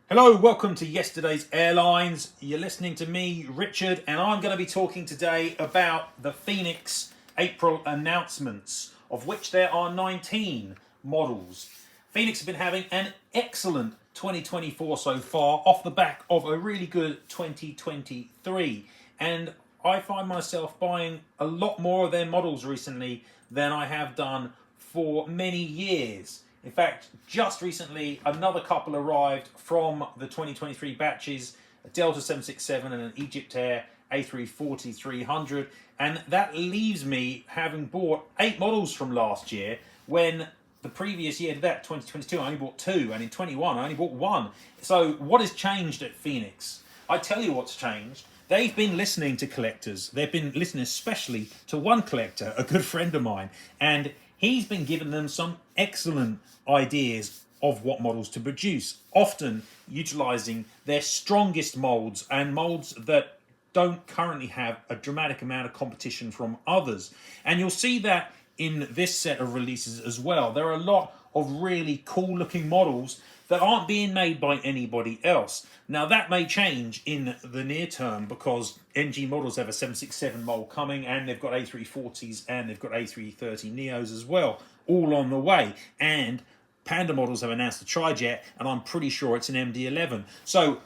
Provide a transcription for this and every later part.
Hello, welcome to yesterday's Airlines. You're listening to me, Richard, and I'm going to be talking today about the Phoenix April announcements, of which there are 19 models. Phoenix have been having an excellent 2024 so far, off the back of a really good 2023. And I find myself buying a lot more of their models recently than I have done for many years. In fact, just recently, another couple arrived from the 2023 batches, a Delta 767 and an Egyptair A340-300, and that leaves me having bought 8 models from last year, when the previous year to that, 2022, I only bought 2, and in 21 I only bought 1. So what has changed at Phoenix? I tell you what's changed. They've been listening to collectors. They've been listening especially to one collector, a good friend of mine, and he's been giving them some excellent ideas of what models to produce, often utilising their strongest moulds and moulds that don't currently have a dramatic amount of competition from others. And you'll see that in this set of releases as well. There are a lot of really cool looking models that aren't being made by anybody else. Now that may change in the near term, because ngmodels have a 767 mold coming, and they've got A340s and they've got A330 Neos as well, all on the way. And Panda Models have announced a trijet, and I'm pretty sure it's an MD-11. So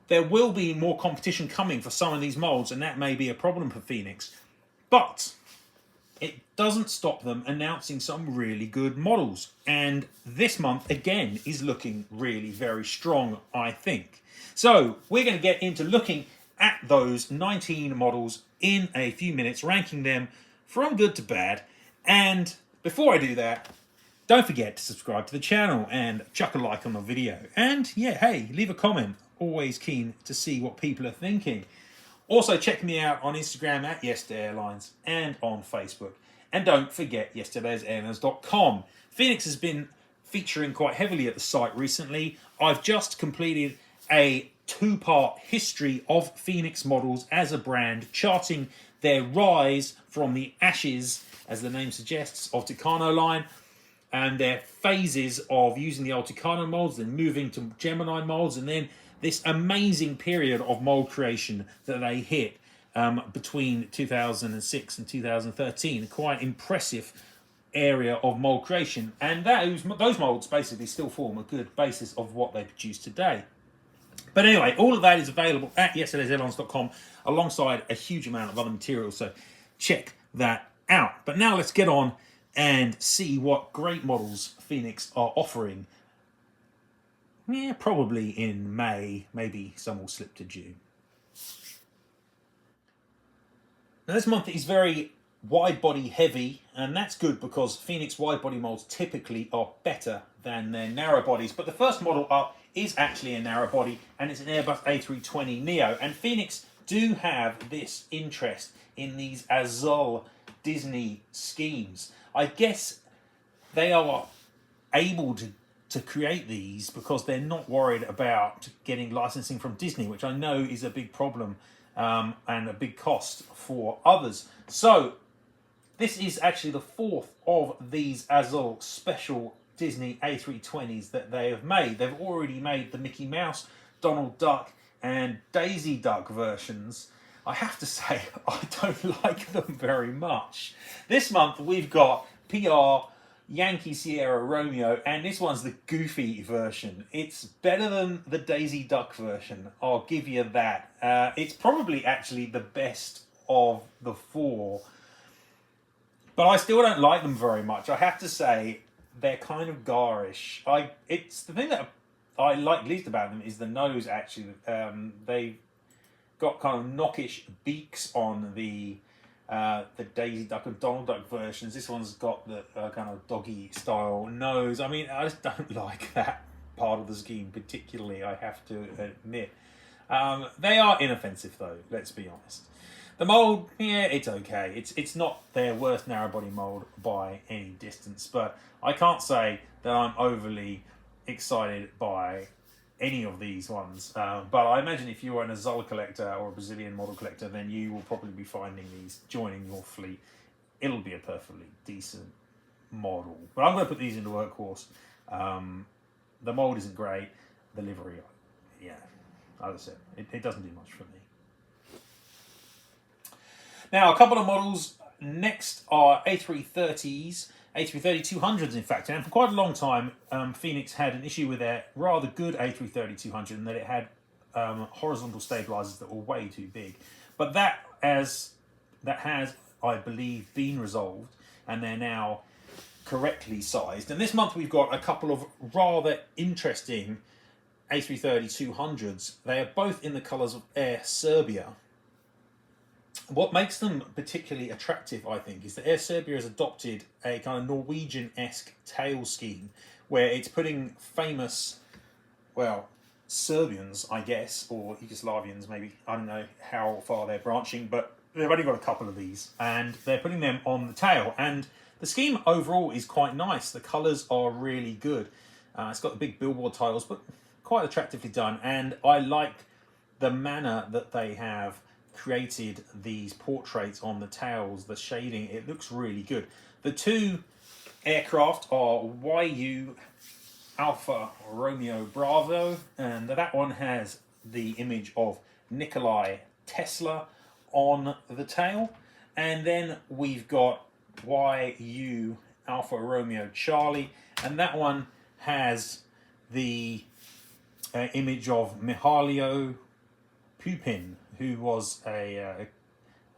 there will be more competition coming for some of these molds, and that may be a problem for Phoenix. But it doesn't stop them announcing some really good models. And this month, again, is looking really very strong, I think. So we're going to get into looking at those 19 models in a few minutes, ranking them from good to bad. And before I do that, don't forget to subscribe to the channel and chuck a like on the video. And yeah, hey, leave a comment. Always keen to see what people are thinking. Also, check me out on Instagram at yesterdaysairlines and on Facebook. And don't forget yesterdaysairlines.com. Phoenix has been featuring quite heavily at the site recently. I've just completed a 2-part history of Phoenixmodels as a brand, charting their rise from the ashes, as the name suggests, of Tucano line, and their phases of using the old Tucano molds, then moving to Gemini molds, and then this amazing period of mold creation that they hit between 2006 and 2013. Quite impressive area of mold creation, and those molds basically still form a good basis of what they produce today. But anyway, all of that is available at yesterdaysairlines.com alongside a huge amount of other material, so check that out. But now let's get on and see what great models Phoenix are offering. Yeah, probably in May, maybe some will slip to June. Now this month is very wide body heavy, and that's good because Phoenix wide body molds typically are better than their narrow bodies. But the first model up is actually a narrow body, and it's an Airbus A320 Neo. And Phoenix do have this interest in these Azul Disney schemes. I guess they are able to create these because they're not worried about getting licensing from Disney, which I know is a big problem and a big cost for others. So this is actually the 4th of these Azul special Disney A320s that they have made. They've already made the Mickey Mouse, Donald Duck and Daisy Duck versions. I have to say, I don't like them very much. This month we've got PR Yankee Sierra Romeo, and this one's the goofy version. It's better than the Daisy Duck version, I'll give you that. It's probably actually the best of the 4, but I still don't like them very much. I have to say, they're kind of garish. It's the thing that I like least about them is the nose, actually. They've got kind of knockish beaks on the Daisy Duck and Donald Duck versions. This one's got the kind of doggy style nose. I mean, I just don't like that part of the scheme particularly, I have to admit. They are inoffensive though, let's be honest. The mold, yeah, it's okay. It's not their worst narrow body mold by any distance, but I can't say that I'm overly excited by any of these ones. But I imagine if you're an Azul collector or a Brazilian model collector, then you will probably be finding these joining your fleet. It'll be a perfectly decent model. But I'm going to put these into Workhorse. The mold isn't great. The livery yeah, as I said, it doesn't do much for me. Now, a couple of models next are A330s, A330-200s in fact, and for quite a long time Phoenix had an issue with their rather good A330-200 in that it had horizontal stabilizers that were way too big. But that has, I believe, been resolved, and they're now correctly sized. And this month we've got a couple of rather interesting A330-200s. They are both in the colours of Air Serbia. What makes them particularly attractive, I think, is that Air Serbia has adopted a kind of Norwegian-esque tail scheme where it's putting famous, well, Serbians, I guess, or Yugoslavians, maybe. I don't know how far they're branching, but they've only got a couple of these, and they're putting them on the tail. And the scheme overall is quite nice. The colours are really good. It's got the big billboard tiles, but quite attractively done. And I like the manner that they have created these portraits on the tails, the shading. It looks really good. The two aircraft are YU Alpha Romeo Bravo, and that one has the image of Nikolai Tesla on the tail. And then we've got YU Alpha Romeo Charlie, and that one has the image of Mihailo Pupin, who was a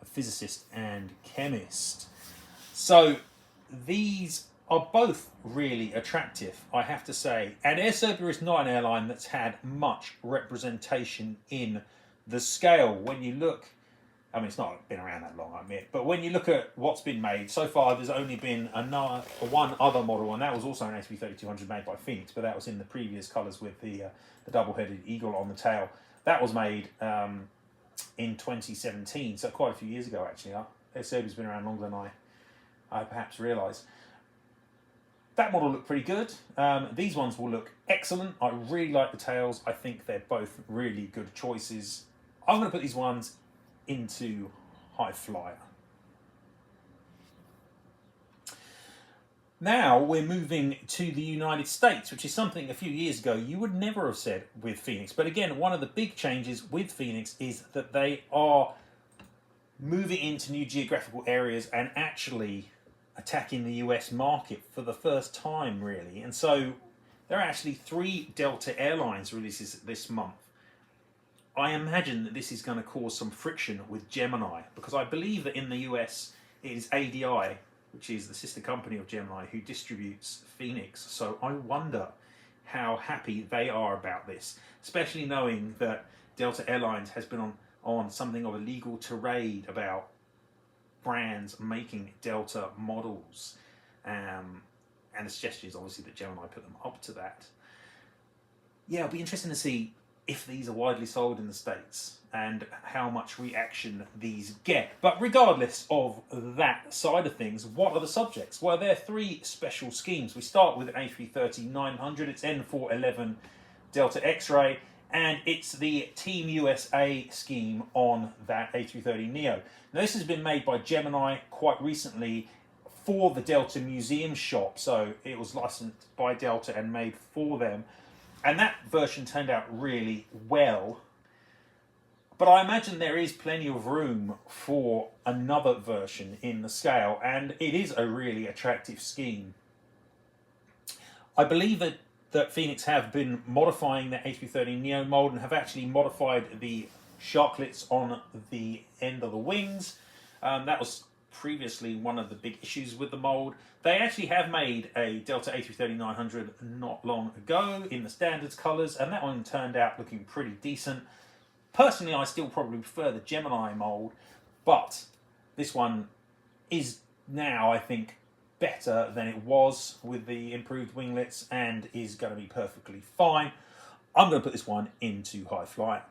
physicist and chemist. So these are both really attractive, I have to say. And Air Serbia is not an airline that's had much representation in the scale. When you look, I mean, it's not been around that long, I admit, but when you look at what's been made, so far there's only been one other model, and that was also an A330-200 made by Phoenix, but that was in the previous colours with the double-headed eagle on the tail. That was made in 2017, so quite a few years ago actually. Air Serbia's been around longer than I perhaps realised. That model looked pretty good. These ones will look excellent. I really like the tails. I think they're both really good choices. I'm going to put these ones into high flyer. Now we're moving to the United States, which is something a few years ago you would never have said with Phoenix. But again, one of the big changes with Phoenix is that they are moving into new geographical areas and actually attacking the US market for the first time, really. And so there are actually 3 Delta Airlines releases this month. I imagine that this is going to cause some friction with Gemini, because I believe that in the US it is ADI, which is the sister company of Gemini, who distributes Phoenix. So I wonder how happy they are about this, especially knowing that Delta Airlines has been on something of a legal tirade about brands making Delta models. And the suggestion is obviously that Gemini put them up to that. Yeah, it'll be interesting to see if these are widely sold in the States and how much reaction these get. But regardless of that side of things, what are the subjects? Well, there are 3 special schemes. We start with an A330-900, it's N411 Delta X-Ray, and it's the Team USA scheme on that A330neo. Now, this has been made by Gemini quite recently for the Delta Museum shop, so it was licensed by Delta and made for them. And that version turned out really well. But I imagine there is plenty of room for another version in the scale, and it is a really attractive scheme. I believe that Phoenix have been modifying the A330neo mould and have actually modified the sharklets on the end of the wings. That was previously one of the big issues with the mould. They actually have made a Delta A330-900 not long ago in the standards colours, and that one turned out looking pretty decent. Personally, I still probably prefer the Gemini mould, but this one is now, I think, better than it was with the improved winglets and is going to be perfectly fine. I'm going to put this one into high flyer.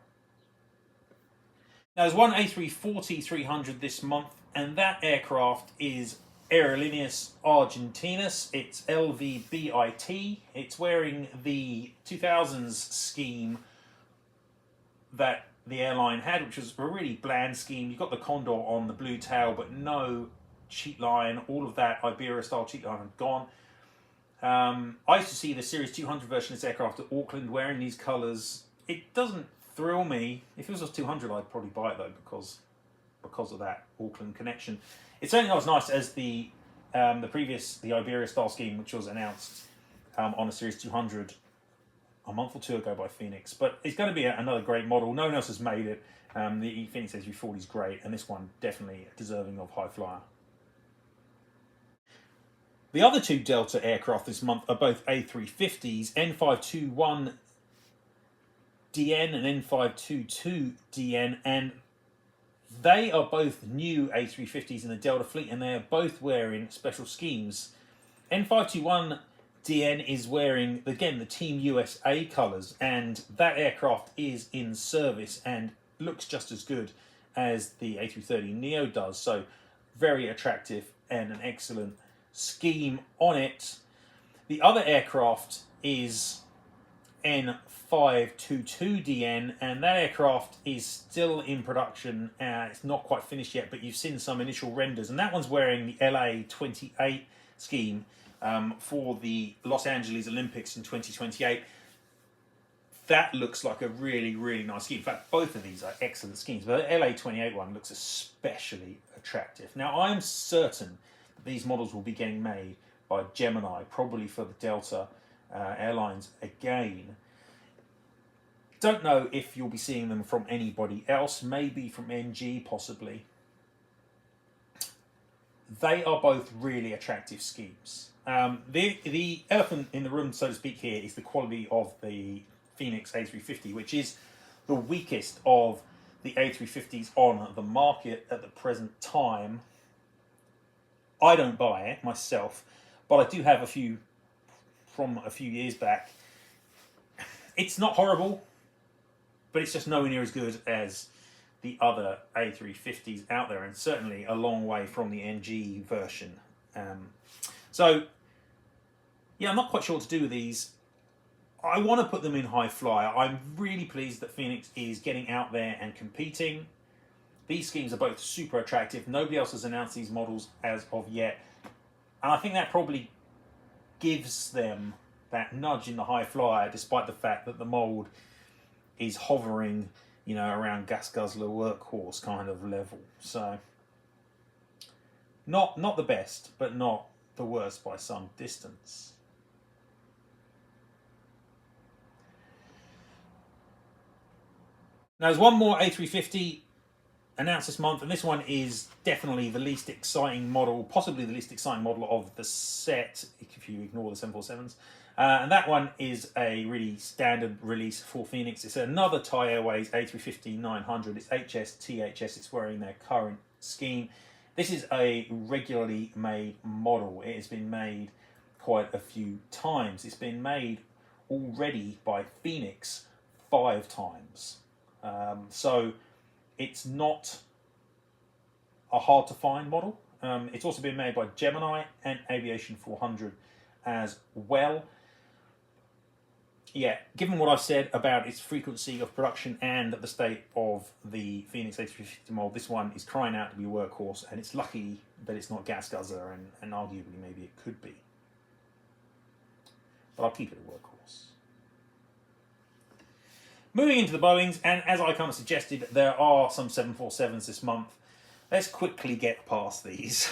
Now, there's one A340-300 this month, and that aircraft is Aerolíneas Argentinas. It's LVBIT. It's wearing the 2000s scheme that the airline had, which was a really bland scheme. You've got the condor on the blue tail, but no cheat line. All of that Iberia-style cheat line had gone. I used to see the Series 200 version of this aircraft at Auckland wearing these colours. it doesn't thrill me. If it was a 200, I'd probably buy it though because of that Auckland connection. It's certainly not as nice as the Iberia style scheme, which was announced on a Series 200 a month or two ago by Phoenix. But it's going to be another great model. No one else has made it. The Phoenix A340 is great, and this one definitely deserving of high flyer. The other two Delta aircraft this month are both A350s, N521DN and N522DN, and they are both new A350s in the Delta fleet, and they are both wearing special schemes. N521DN is wearing, again, the Team USA colours, and that aircraft is in service and looks just as good as the A330neo does. So very attractive and an excellent scheme on it. The other aircraft is N522DN, and that aircraft is still in production. It's not quite finished yet, but you've seen some initial renders, and that one's wearing the LA28 scheme for the Los Angeles Olympics in 2028. That looks like a really, really nice scheme. In fact, both of these are excellent schemes, but the LA28 one looks especially attractive. Now, I'm certain that these models will be getting made by Gemini, probably for the Delta Airlines again. Don't know if you'll be seeing them from anybody else, maybe from NG, possibly. They are both really attractive schemes. The elephant in the room, so to speak, here is the quality of the Phoenix A350, which is the weakest of the A350s on the market at the present time. I don't buy it myself, but I do have a few from a few years back. It's not horrible, but it's just nowhere near as good as the other A350s out there, and certainly a long way from the NG version. So, yeah, I'm not quite sure what to do with these. I want to put them in high flyer. I'm really pleased that Phoenix is getting out there and competing. These schemes are both super attractive. Nobody else has announced these models as of yet. And I think that probably gives them that nudge in the high flyer, despite the fact that the mould is hovering, you know, around gas guzzler workhorse kind of level. So, not the best, but not the worst by some distance. Now, there's one more A350 announced this month, and this one is definitely the least exciting model, possibly the least exciting model of the set, if you ignore the 747s. And that one is a really standard release for Phoenix. It's another Thai Airways A350-900. It's HS-THS. It's wearing their current scheme. This is a regularly made model. It has been made quite a few times. It's been made already by Phoenix 5 times. So it's not a hard to find model. It's also been made by Gemini and Aviation 400 as well. Yeah, given what I've said about its frequency of production and the state of the Phoenix A350 mold, this one is crying out to be a workhorse, and it's lucky that it's not gas guzzler, and arguably maybe it could be. But I'll keep it a workhorse. Moving into the Boeings, and as I kind of suggested, there are some 747s this month. Let's quickly get past these.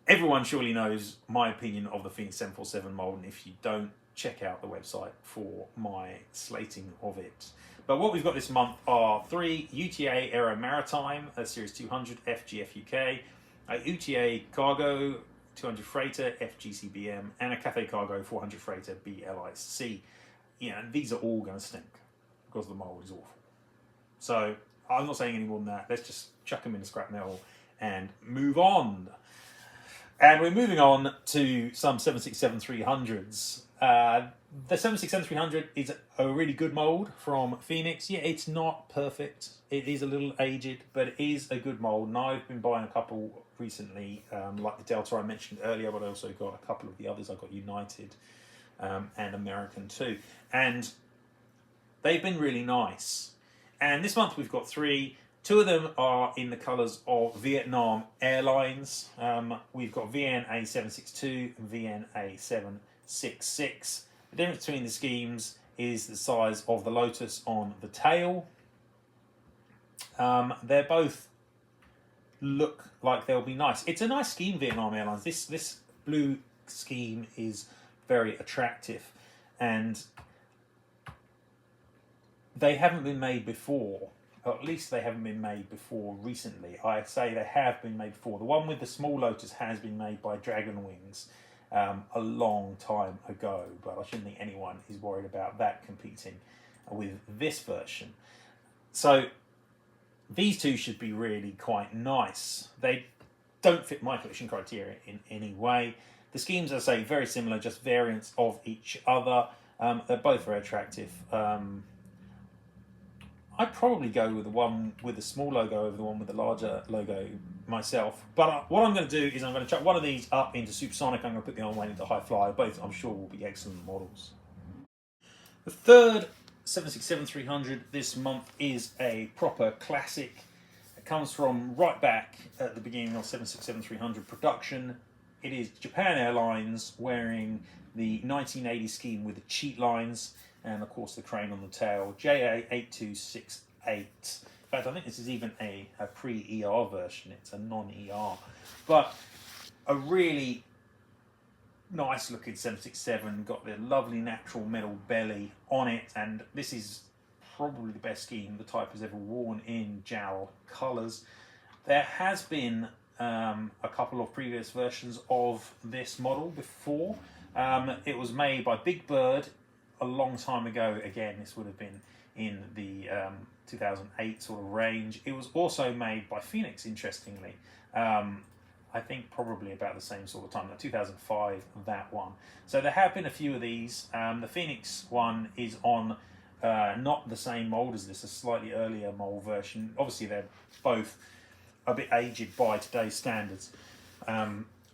Everyone surely knows my opinion of the Phoenix 747 mold, and if you don't, check out the website for my slating of it. But what we've got this month are 3 UTA Aero Maritime, a Series 200 FGF UK, a UTA Cargo 200 Freighter FGCBM, and a Cathay Cargo 400 Freighter BLIC. Yeah, these are all going to stink because the mold is awful. So I'm not saying any more than that. Let's just chuck them in the scrap metal and move on. And we're moving on to some 767-300s. The 767-300 is a really good mold from Phoenix. Yeah, it's not perfect. It is a little aged, but it is a good mold. And I've been buying a couple recently, like the Delta I mentioned earlier, but I also got a couple of the others. I got United and American too. And they've been really nice. And this month we've got 3. 2 of them are in the colours of Vietnam Airlines. We've got VNA762 and VNA766. The difference between the schemes is the size of the Lotus on the tail. They're both look like they'll be nice. It's a nice scheme, Vietnam Airlines. This blue scheme is very attractive, and they haven't been made before, or at least they haven't been made before recently. I say they have been made before. The one with the small Lotus has been made by Dragonwings a long time ago, but I shouldn't think anyone is worried about that competing with this version. So these two should be really quite nice. They don't fit my collection criteria in any way. The schemes, as I say, very similar, just variants of each other. They're both very attractive. I'd probably go with the one with the small logo over the one with the larger logo myself. But what I'm going to do is I'm going to chuck one of these up into supersonic. I'm going to put the other one into high flyer. Both, I'm sure, will be excellent models. The third 767-300 this month is a proper classic. It comes from right back at the beginning of 767-300 production. It is Japan Airlines wearing the 1980 scheme with the cheat lines and of course the crane on the tail, JA8268. In fact, I think this is even a pre-ER version. It's a non-ER, but a really nice looking 767, got the lovely natural metal belly on it, and this is probably the best scheme the type has ever worn in JAL colours. There has been a couple of previous versions of this model before. It was made by Big Bird a long time ago. Again, this would have been in the 2008 sort of range. It was also made by Phoenix, interestingly. I think probably about the same sort of time, like 2005, that one. So there have been a few of these. The Phoenix one is on not the same mould as this, a slightly earlier mould version. Obviously, they're both a bit aged by today's standards.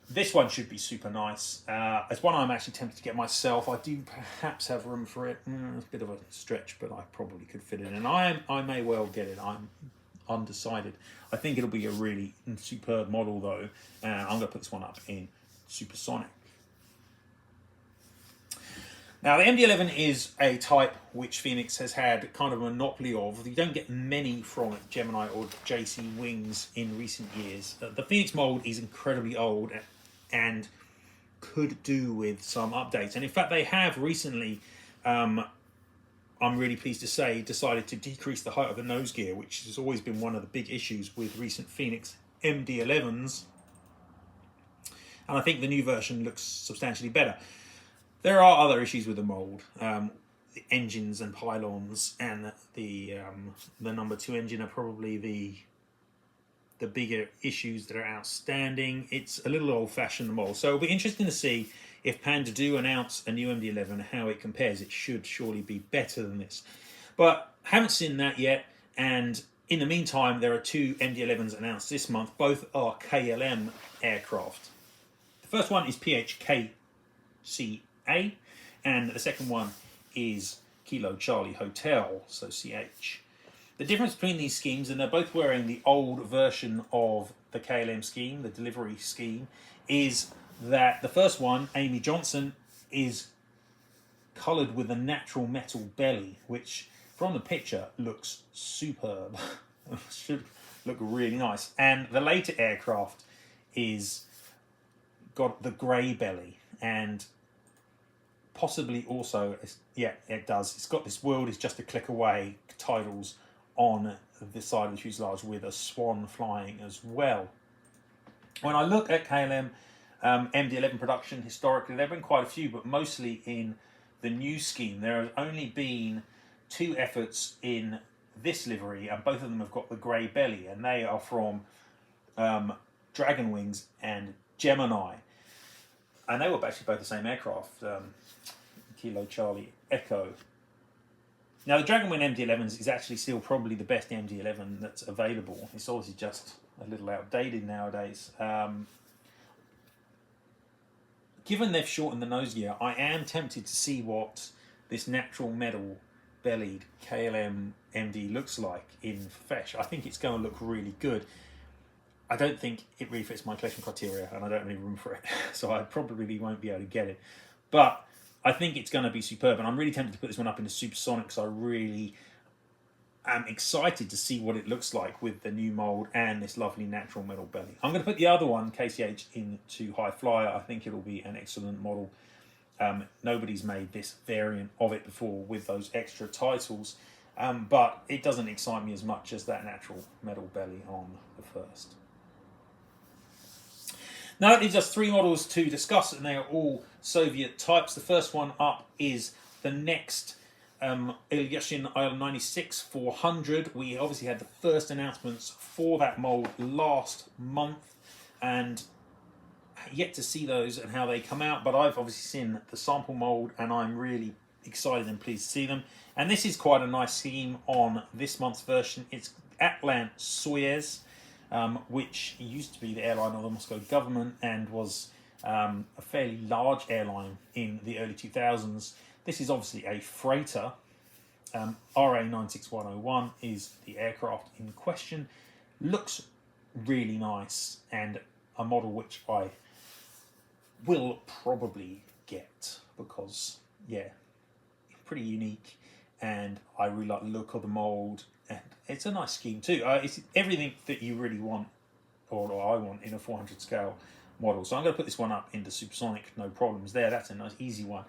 This one should be super nice. It's one I'm actually tempted to get myself. I do perhaps have room for it. It's a bit of a stretch, but I probably could fit it in. I may well get it. I'm undecided. I think it'll be a really superb model though. I'm going to put this one up in supersonic. Now the MD-11 is a type which Phoenix has had kind of a monopoly of. You don't get many from Gemini or jcwings in recent years. The Phoenix mold is incredibly old and could do with some updates. And in fact, they have recently, I'm really pleased to say, decided to decrease the height of the nose gear, which has always been one of the big issues with recent Phoenix MD-11s. And I think the new version looks substantially better. There are other issues with the mould, the engines and pylons, and the number 2 engine are probably the bigger issues that are outstanding. It's a little old-fashioned mould, so it'll be interesting to see if Panda do announce a new MD-11, how it compares. It should surely be better than this, but haven't seen that yet. And in the meantime, there are 2 MD-11s announced this month. Both are KLM aircraft. The first one is PHKCA, and the second one is Kilo Charlie Hotel, so CH. The difference between these schemes, and they're both wearing the old version of the KLM scheme, the delivery scheme, is that the first one, Amy Johnson, is coloured with a natural metal belly, which from the picture looks superb. Should look really nice. And the later aircraft is got the grey belly, and possibly also, yeah, it does. It's got this world is just a click away titles on the side of the fuselage with a swan flying as well. When I look at KLM MD-11 production historically, there have been quite a few, but mostly in the new scheme. There have only been 2 efforts in this livery, and both of them have got the grey belly, and they are from Dragonwings and Gemini. And they were actually both the same aircraft, Kilo Charlie Echo. Now the Dragonwing MD-11s is actually still probably the best MD-11 that's available. It's obviously just a little outdated nowadays. Given they've shortened the nose gear, I am tempted to see what this natural metal bellied KLM MD looks like in flesh. I think it's going to look really good. I don't think it really fits my collection criteria, and I don't have any room for it, so I probably won't be able to get it. But I think it's going to be superb, and I'm really tempted to put this one up into supersonic because I really am excited to see what it looks like with the new mould and this lovely natural metal belly. I'm going to put the other one, KCH, into high flyer. I think it'll be an excellent model. Nobody's made this variant of it before with those extra titles, but it doesn't excite me as much as that natural metal belly on the first. Now that leaves us 3 models to discuss, and they are all Soviet types. The first one up is the next Aviation Il-96-400. We obviously had the first announcements for that mould last month, and yet to see those and how they come out, but I've obviously seen the sample mould and I'm really excited and pleased to see them. And this is quite a nice scheme on this month's version. It's Atlant Soyuz, which used to be the airline of the Moscow government and was a fairly large airline in the early 2000s. This is obviously a freighter. RA96101 is the aircraft in question. Looks really nice, and a model which I will probably get because, yeah, pretty unique, and I really like the look of the mould, and it's a nice scheme too. It's everything that you really want, or I want, in a 400 scale model. So I'm going to put this one up into supersonic, no problems there. That's a nice easy one.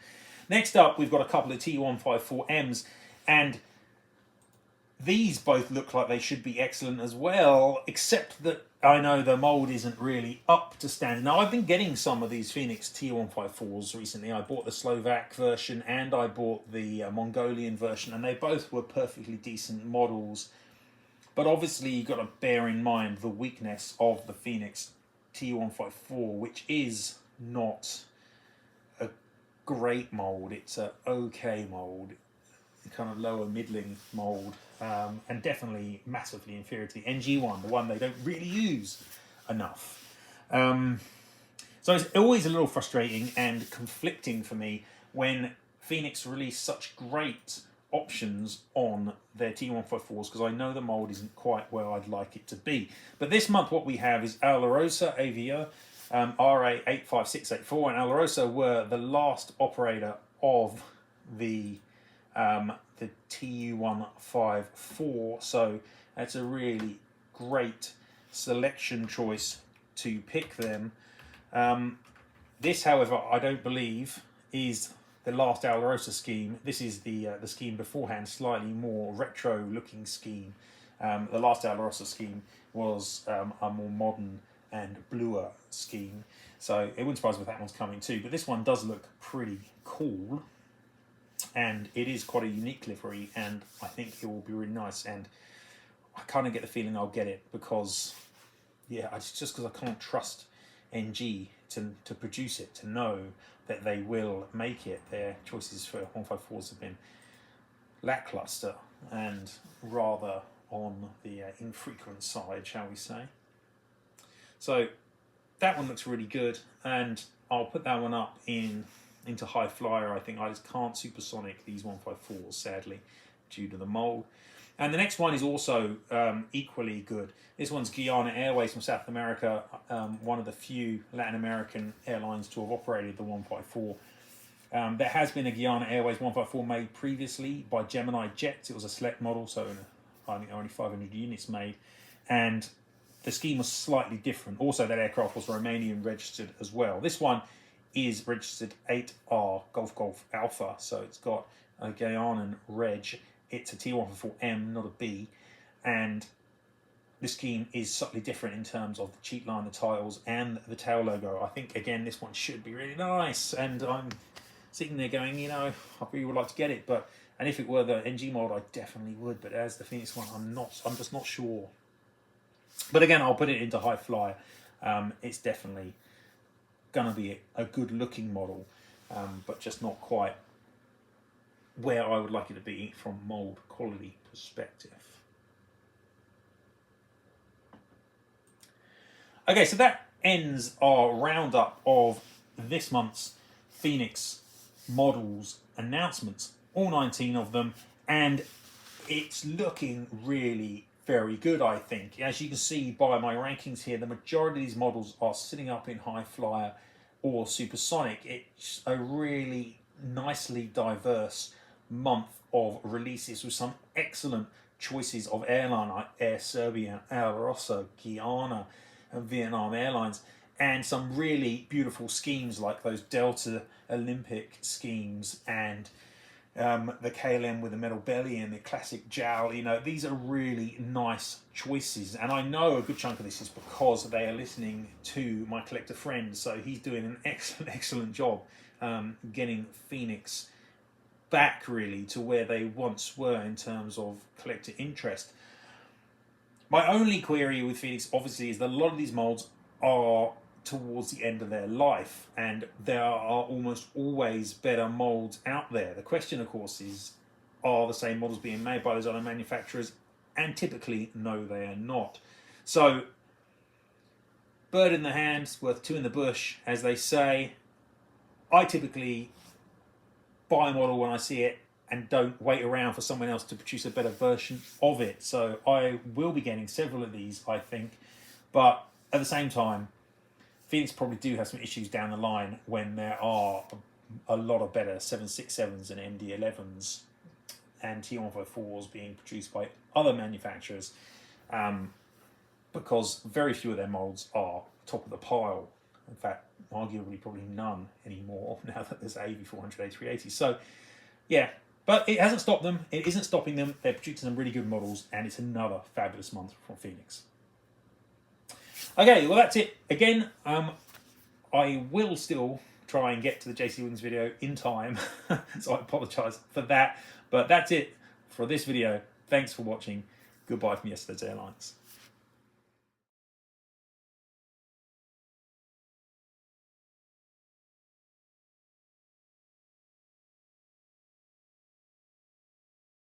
Next up, we've got a couple of T154Ms, and these both look like they should be excellent as well, except that I know the mould isn't really up to standard. Now, I've been getting some of these Phoenix T154s recently. I bought the Slovak version and I bought the Mongolian version, and they both were perfectly decent models. But obviously, you've got to bear in mind the weakness of the Phoenix T154, which is not a great mould. It's an okay mould, kind of lower middling mould, and definitely massively inferior to the NG1, the one they don't really use enough. So it's always a little frustrating and conflicting for me when Phoenix release such great options on their T154s, because I know the mould isn't quite where I'd like it to be. But this month what we have is Alorosa Avia, RA85684, and Alorosa were the last operator of the TU154, so that's a really great selection choice to pick them. This, however, I don't believe is the last Alorosa scheme. This is the scheme beforehand, slightly more retro looking scheme. The last Alorosa scheme was a more modern and bluer scheme, so it wouldn't surprise me if that one's coming too, but this one does look pretty cool. And it is quite a unique livery, and I think it will be really nice. And I kind of get the feeling I'll get it because, yeah, just because I can't trust NG to produce it, to know that they will make it. Their choices for 154s have been lackluster and rather on the infrequent side, shall we say. So that one looks really good, and I'll put that one up into high flyer. I think I just can't supersonic these 154s, sadly, due to the mould. And the next one is also equally good. This one's Guyana Airways from South America, one of the few Latin American airlines to have operated the 154. There has been a Guyana Airways 154 made previously by Geminijets. It was a select model, so I think only 500 units made. And the scheme was slightly different. Also, that aircraft was Romanian registered as well. This one is registered 8R Golf Golf Alpha, so it's got a Guyanan reg. It's a T154M, not a B, and the scheme is subtly different in terms of the cheat line, the tiles, and the tail logo. I think, again, this one should be really nice, and I'm sitting there going, you know, I really would like to get it, and if it were the NG mold, I definitely would, but as the Phoenix one, I'm just not sure. But again, I'll put it into high fly. It's definitely gonna be a good looking model, but just not quite where I would like it to be from mold quality perspective. Okay, so that ends our roundup of this month's Phoenix models announcements, all 19 of them, and it's looking really very good, I think. As you can see by my rankings here, the majority of these models are sitting up in high flyer or supersonic. It's a really nicely diverse month of releases with some excellent choices of airline like Air Serbia, Air Guyana, and Vietnam Airlines, and some really beautiful schemes like those Delta Olympic schemes and the KLM with the metal belly and the classic jowl. You know, these are really nice choices, and I know a good chunk of this is because they are listening to my collector friend, so he's doing an excellent job getting Phoenix back really to where they once were in terms of collector interest. My only query with Phoenix obviously is that a lot of these molds are towards the end of their life, and there are almost always better molds out there. The question, of course, is, are the same models being made by those other manufacturers? And typically, no, they are not. So, bird in the hand, worth two in the bush, as they say. I typically buy a model when I see it and don't wait around for someone else to produce a better version of it. So I will be getting several of these, I think. But at the same time, Phoenix probably do have some issues down the line when there are a lot of better 767s and MD-11s and T154s being produced by other manufacturers, because very few of their molds are top of the pile. In fact, arguably probably none anymore now that there's AV400 A380s. So, yeah, but it hasn't stopped them. It isn't stopping them. They're producing some really good models, and it's another fabulous month from Phoenix. Okay, well that's it. Again, I will still try and get to the jcwings video in time, so I apologise for that. But that's it for this video. Thanks for watching. Goodbye from yesterday's Airlines.